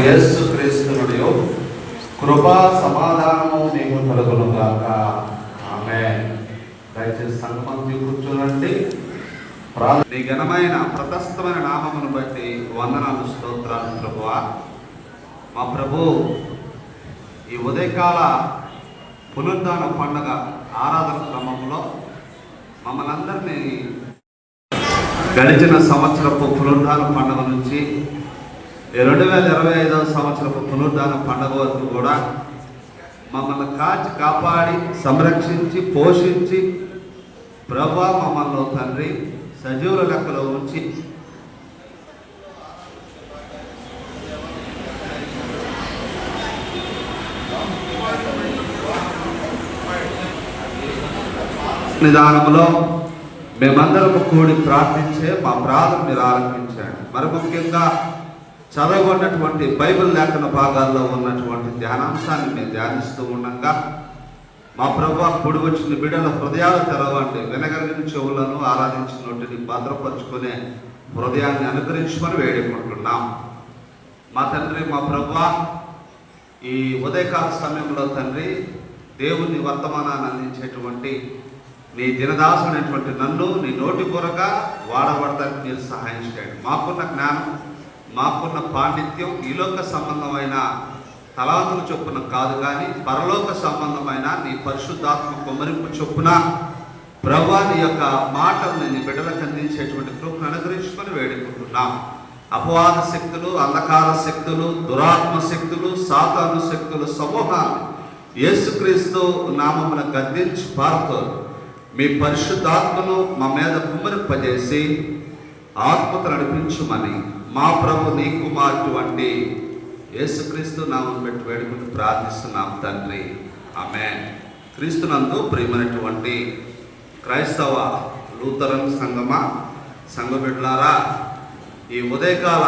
యేసుక్రీస్తునుడియు కృపా సమాధానము మీకు కలుగును గాక. ఆమేన్. దయచేసి సంగమంతి కూర్చోనండి. నీ ఘనమైన ప్రశస్తమైన నామమును బట్టి వందనాలు, స్తోత్రాలు ప్రభువా. మా ప్రభు ఈ ఉదయకాల పునరుద్ధాన పండుగ ఆరాధన క్రమంలో మమ్మల్ని అందరినీ గడిచిన సంవత్సరపు పునరుద్ధాన పండుగ నుంచి 2025వ సంవత్సరపు పునరుద్ధాన పండుగ వరకు కూడా మమ్మల్ని కాచి కాపాడి సంరక్షించి పోషించి ప్రభువా మమ్మల్ని తండ్రి సజీవుల లెక్కలో ఉంచి నిదానంలో మేమందరం కూడి ప్రార్థించే మా ప్రార్థన మీరు ఆరంభించండి. మరి ముఖ్యంగా చదవబడినటువంటి బైబిల్ లేఖన భాగాల్లో ఉన్నటువంటి ధ్యానాంశాన్ని మేము ధ్యానిస్తూ ఉండగా మా ప్రభువా కూడి వచ్చిన బిడ్డల హృదయాలు తెరవండి. వినగలిగిన చెవులను ఆరాధించిన నోటిని భద్రపరుచుకునే హృదయాన్ని అనుగ్రహించుకొని వేడుకుంటున్నాం. మా తండ్రి, మా ప్రభువా ఈ ఉదయకాల సమయంలో తండ్రి దేవుని వర్తమానాన్ని అందించేటువంటి నీ దినదాసుడైనటువంటి నన్ను నీ నోటి కొరగా వాడబడతానికి మీరు సహాయం చేయండి. మాకున్న జ్ఞానం, మాకున్న పాండిత్యం ఈలోక సంబంధమైన తలాంతుల చొప్పున కాదు, కానీ పరలోక సంబంధమైన నీ పరిశుద్ధాత్మ కొమ్మరింపు చొప్పున ప్రభువా నీ యొక్క మాటల్ని నీ బిడ్డలకు అందించేటువంటి కృపను అనుగ్రహించుకొని వేడుకుంటున్నాం. అపవాద శక్తులు, అంధకార శక్తులు, దురాత్మ శక్తులు, సాతాను శక్తులు సమూహాన్ని యేసుక్రీస్తు నామమున గద్దించి పారుతో మీ పరిశుద్ధాత్మను మా మీద కుమ్మరింపజేసి ఆత్మతో నడిపించుమని మా ప్రభు నీ కుమారుడు యేసుక్రీస్తు నామం పెట్టి వేడుకుంటూ ప్రార్థిస్తున్నాం తండ్రి. ఆమేన్. క్రీస్తునందు ప్రియమైనటువంటి క్రైస్తవ లూథరన్ సంఘ బిడ్డలారా, ఈ ఉదయకాల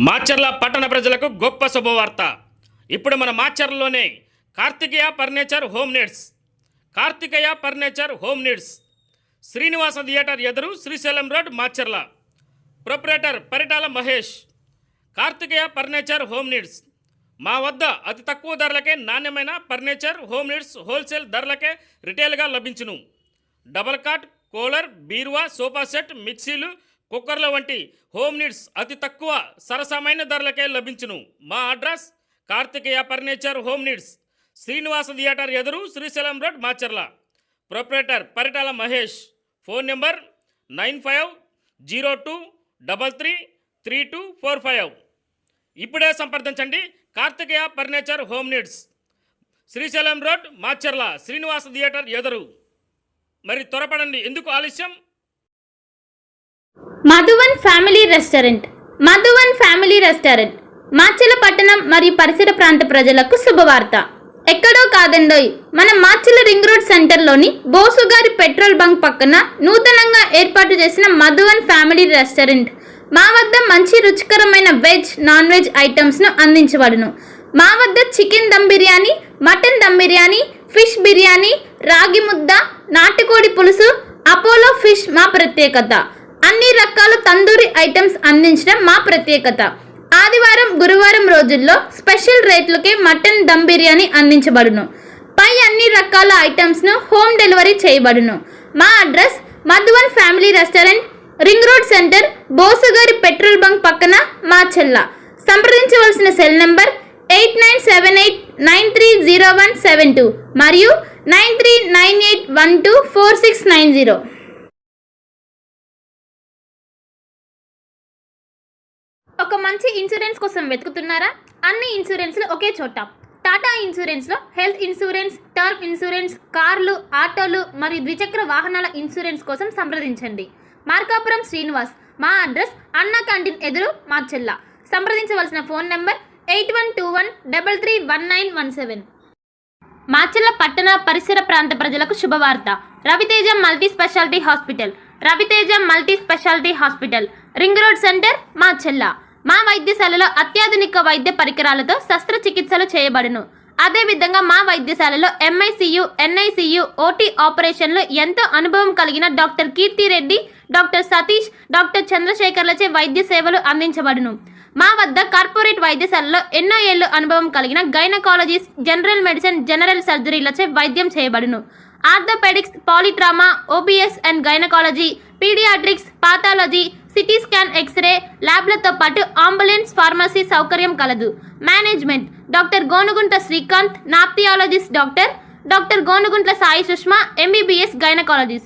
మాచర్ల పట్టణ ప్రజలకు గొప్ప శుభవార్త. ఇప్పుడు మన మాచర్లలోనే Karthikeya furniture home needs Srinivasa theatre ఎదురు, Srisailam road, Macherla. Proprietor Paritala Mahesh. Karthikeya furniture home needs మా వద్ద అతి తక్కువ ధరలకే నాణ్యమైన ఫర్నిచర్ హోమ్ నీడ్స్ హోల్సేల్ ధరలకే రిటైల్గా లభించును. డబల్ కాట్, కూలర్, బీరువా, సోఫా సెట్, మిక్సీలు, కుక్కర్ల వంటి హోమ్ నీడ్స్ అతి తక్కువ సరసమైన ధరలకే లభించును. మా address Karthikeya furniture home needs, Srinivasa theatre ఎదురు, Srisailam road, Macherla. Proprietor Paritala Mahesh. Phone number 9502333245. ఇప్పుడే సంప్రదించండి. Karthikeya furniture home needs, Srisailam road Macherla, Srinivasa theatre ఎదురు. మరి త్వరపడండి, ఎందుకు ఆలస్యం? Madhuvan family restaurant. Madhuvan family restaurant Macherla పట్టణం మరియు పరిసర ప్రాంత ప్రజలకు శుభవార్త. ఎక్కడో కాదండోయ్, మన మాచర్ల రింగ్ రోడ్ సెంటర్లోని బోసుగారి పెట్రోల్ బంక్ పక్కన నూతనంగా ఏర్పాటు చేసిన మధువన్ ఫ్యామిలీ రెస్టారెంట్. మా వద్ద మంచి రుచికరమైన వెజ్, నాన్ వెజ్ ఐటమ్స్ను అందించబడును. మా వద్ద chicken dum biryani, mutton dum biryani, fish biryani, ragi mudda, నాటుకోడి పులుసు, అపోలో ఫిష్ మా ప్రత్యేకత. అన్ని రకాల తందూరి ఐటమ్స్ అందించడం మా ప్రత్యేకత. ఆదివారం, గురువారం రోజుల్లో స్పెషల్ రేట్లకే మటన్ దమ్ బిర్యానీ అందించబడును. పై అన్ని రకాల ఐటమ్స్ను హోమ్ డెలివరీ చేయబడును. మా address Madhuvan family restaurant, ring road centre, బోసుగారి పెట్రోల్ బంక్ పక్కన, మాచర్ల. సంప్రదించవలసిన సెల్ నెంబర్ 8978930172 మరియు 9398124690. ఒక మంచి ఇన్సూరెన్స్ కోసం వెతుకుతున్నారా? అన్ని ఇన్సూరెన్స్లు ఒకే చోట. టాటా ఇన్సూరెన్స్లో హెల్త్ ఇన్సూరెన్స్, టర్మ్ ఇన్సూరెన్స్, కార్లు, ఆటోలు మరియు ద్విచక్ర వాహనాల ఇన్సూరెన్స్ కోసం సంప్రదించండి. మార్కాపురం శ్రీనివాస్. మా అడ్రస్ అన్నా క్యాంటీన్ ఎదురు, మాచర్ల. సంప్రదించవలసిన ఫోన్ నెంబర్ 8121331917. మాచర్ల పట్టణ పరిసర ప్రాంత ప్రజలకు శుభవార్త. Raviteja multi speciality hospital. Raviteja multi speciality hospital, ring road centre, Macherla. మా వైద్యశాలలో అత్యాధునిక వైద్య పరికరాలతో శస్త్రచికిత్సలు చేయబడును. అదేవిధంగా మా వైద్యశాలలో MICU, NICU, OT ఆపరేషన్లు ఎంతో అనుభవం కలిగిన doctor Keerthi Reddy, doctor Satish, doctor చంద్రశేఖర్లచే వైద్య సేవలు అందించబడును. మా వద్ద కార్పొరేట్ వైద్యశాలలో ఎన్నో ఏళ్లు అనుభవం కలిగిన గైనకాలజిస్ట్, జనరల్ మెడిసిన్, జనరల్ సర్జరీలచే వైద్యం చేయబడును. Orthopaedics, polytrauma, OBS and gynaecology, paediatrics, pathology, CT scan, x ray ల్యాబ్లతో పాటు అంబులెన్స్, ఫార్మసీ సౌకర్యం కలదు. Management doctor Gonuguntla Srikanth, nephrologist doctor Gonuguntla Sai Sushma, MBBS gynaecologist.